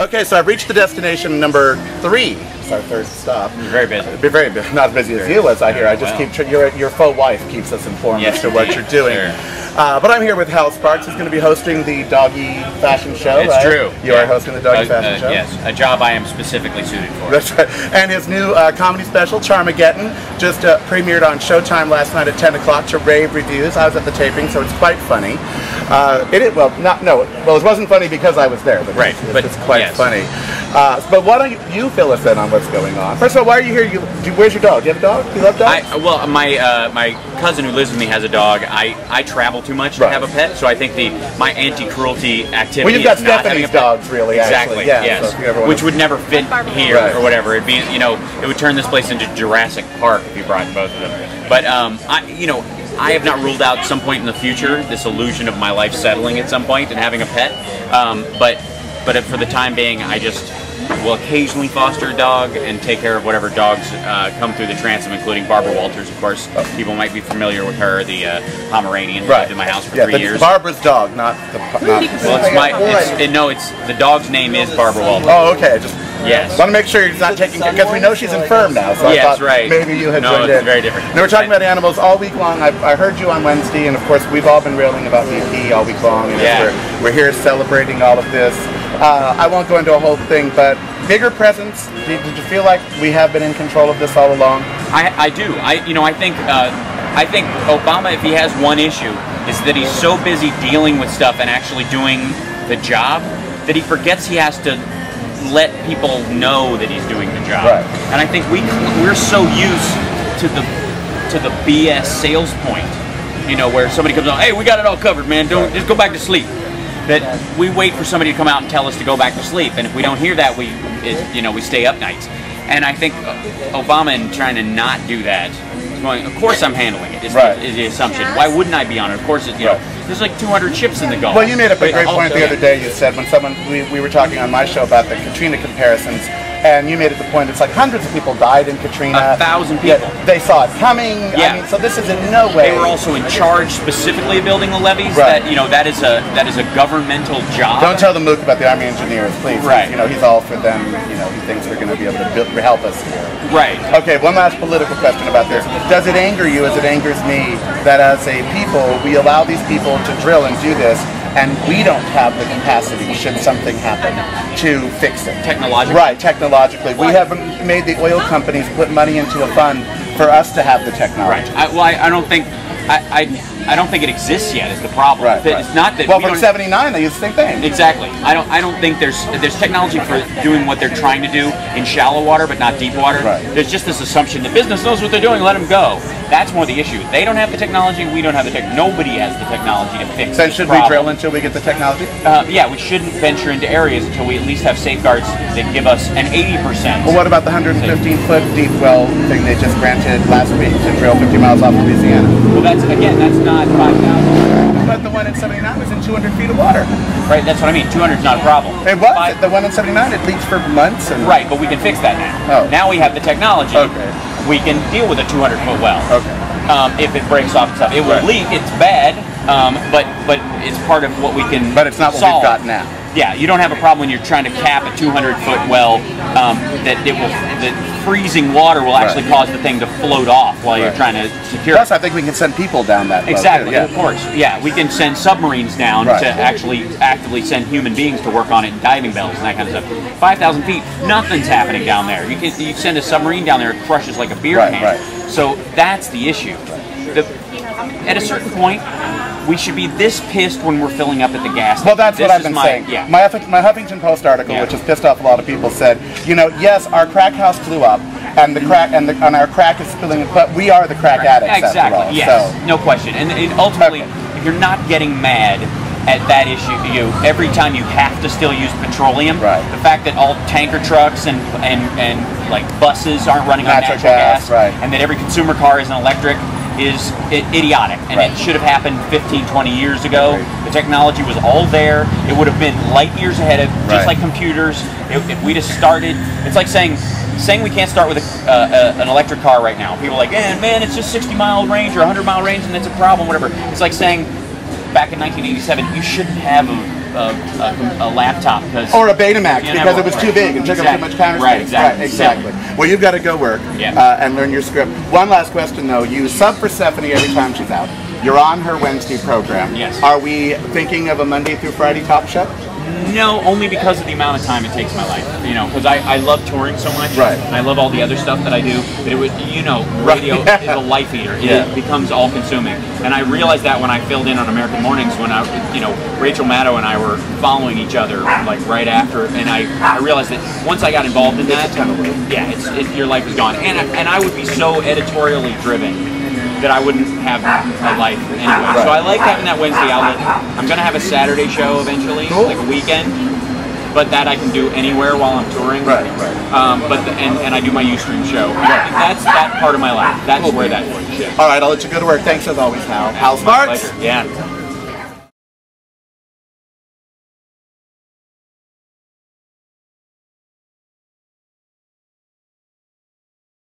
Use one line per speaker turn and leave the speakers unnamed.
Okay, so I've reached the destination number 3. It's our third stop.
You're very busy.
Very busy. Not as busy as you, as I hear. I just keep your faux wife keeps us informed as to what you're doing.
Sure.
But I'm here with Hal Sparks, who's going to be hosting the doggy fashion show.
It's
right?
true.
You are hosting the doggy fashion show.
Yes, a job I am specifically suited for.
That's right. And his new comedy special, Charmageddon, just premiered on Showtime last night at 10 o'clock to rave reviews. I was at the taping, so it's quite funny. It wasn't funny because I was there, but it's quite funny. But why don't you fill us in on what's going on? First of all, why are you here? Where's your dog? Do you have a dog? Do you love dogs?
Well, my cousin who lives with me has a dog. I travel too much to have a pet, so I think my anti-cruelty activity.
Well, you've got
is not having
Stephanie's dogs, really.
Exactly.
Actually.
Yes.
So
which would never fit here or whatever. It'd be, it would turn this place into Jurassic Park if you brought both of them. But I have not ruled out some point in the future this illusion of my life settling at some point and having a pet. But for the time being, I just will occasionally foster a dog and take care of whatever dogs come through the transom, including Barbara Walters, of course. People might be familiar with her, the Pomeranian who lived in my house for 3 years.
Barbara's dog, not the.
Well, it's the dog's name is Barbara Walters.
Oh, okay.
Yes.
Want to make sure he's not taking, because we know she's infirm now. So
yes,
I thought
right.
Maybe you had
joined in.
No, it's
very different.
No, we're talking about animals all week long. I heard you on Wednesday, and of course we've all been railing about BP all week long. And we're here celebrating all of this. I won't go into a whole thing, but bigger presence. Did you feel like we have been in control of this all along?
I do. I think Obama, if he has one issue, is that he's so busy dealing with stuff and actually doing the job that he forgets he has to let people know that he's doing the job.
Right.
And I think we're so used to the BS sales point, where somebody comes on, hey, we got it all covered, man. Just go back to sleep. That we wait for somebody to come out and tell us to go back to sleep, and if we don't hear that, we stay up nights. And I think Obama, in trying to not do that, is going, of course I'm handling it, is the assumption. Why wouldn't I be on it? Of course, there's like 200 ships in the Gulf.
Well, you made up a great point the other day. You said when we were talking on my show about the Katrina comparisons, and you made it the point, it's like hundreds of people died in Katrina.
1,000 people.
They saw it coming.
Yeah.
I mean, so this is in no way.
They were also in charge specifically of building the levees. That that is a governmental job.
Don't tell the Mook about the Army engineers, please.
Right.
He's all for them. He thinks they're going to be able to help us here.
Right.
Okay. One last political question about this. Does it anger you, as it angers me, that as a people we allow these people to drill and do this, and we don't have the capacity, should something happen, to fix it?
Technologically?
Right, technologically. We haven't made the oil companies put money into a fund for us to have the technology.
Right. I don't think I don't think it exists yet. Is the problem? It's not that.
Well, from '79 they used the same thing.
Exactly. I don't think there's technology for doing what they're trying to do in shallow water, but not deep water.
Right.
There's just this assumption that business knows what they're doing. Let them go. That's more the issue. They don't have the technology. We don't have the tech. Nobody has the technology to fix.
Then should we drill until we get the technology?
Yeah, we shouldn't venture into areas until we at least have safeguards that give us an 80%.
Well, what about the 115-foot deep well thing they just granted last week to drill 50 miles off of Louisiana?
Well, that's not 5,000.
But the one in 79 was in 200 feet of water.
Right, that's what I mean. 200 is not a problem.
It was. The one in 79, it leaks for months.
Right, but we can fix that now.
Oh.
Now we have the technology.
Okay.
We can deal with a 200-foot well.
Okay.
If it breaks off and stuff. It will leak. It's bad, but it's part of what we can
But it's not what
solve.
we've got now.
Yeah, you don't have a problem when you're trying to cap a 200-foot well that freezing water will actually cause the thing to float off while you're trying to secure it.
Plus, I think we can send people down that.
Exactly, of course. Yeah, we can send submarines down to actually actively send human beings to work on it, and diving bells and that kind of stuff. 5,000 feet, nothing's happening down there. You send a submarine down there, it crushes like a beer can. So that's the issue. At a certain point, we should be this pissed when we're filling up at the gas station.
Well, that's what I've been saying.
Yeah.
My Huffington Post article, which has pissed off a lot of people, said, yes, our crack house blew up, and our crack is spilling, but we are the crack addicts.
Exactly.
After all,
yes.
So.
No question. And ultimately, if you're not getting mad at that issue, every time you have to still use petroleum, the fact that all tanker trucks and like buses aren't running on natural gas, and that every consumer car is an electric, is idiotic, and it should have happened 15, 20 years ago. The technology was all there. It would have been light years ahead of, just like computers. If we'd have started, it's like saying we can't start with an electric car right now. People are like, man, it's just 60-mile range or 100-mile range, and it's a problem, whatever. It's like saying, back in 1987, you shouldn't have a laptop because
or a Betamax because it was too big and took up too much counter space.
Right, exactly.
Right, exactly. Well, you've got to go work and learn your script. One last question though: you sub for Stephanie every time she's out. You're on her Wednesday program.
Yes.
Are we thinking of a Monday through Friday Top Chef?
No, only because of the amount of time it takes in my life. You know, because I love touring so much.
Right.
I love all the other stuff that I do. But it was, you know, radio is a life eater. It becomes all consuming. And I realized that when I filled in on American Mornings, when Rachel Maddow and I were following each other like right after, and I realized that once I got involved in that, your life is gone. And I would be so editorially driven that I wouldn't have a life anyway. Right. So I like having that Wednesday outlet. I'm going to have a Saturday show eventually, like a weekend, but that I can do anywhere while I'm touring.
Right.
And I do my Ustream show. Right. That's that part of my life. That's where that is.
All right, I'll let you go to work. Thanks as always, Hal. Hal Sparks.
Yeah.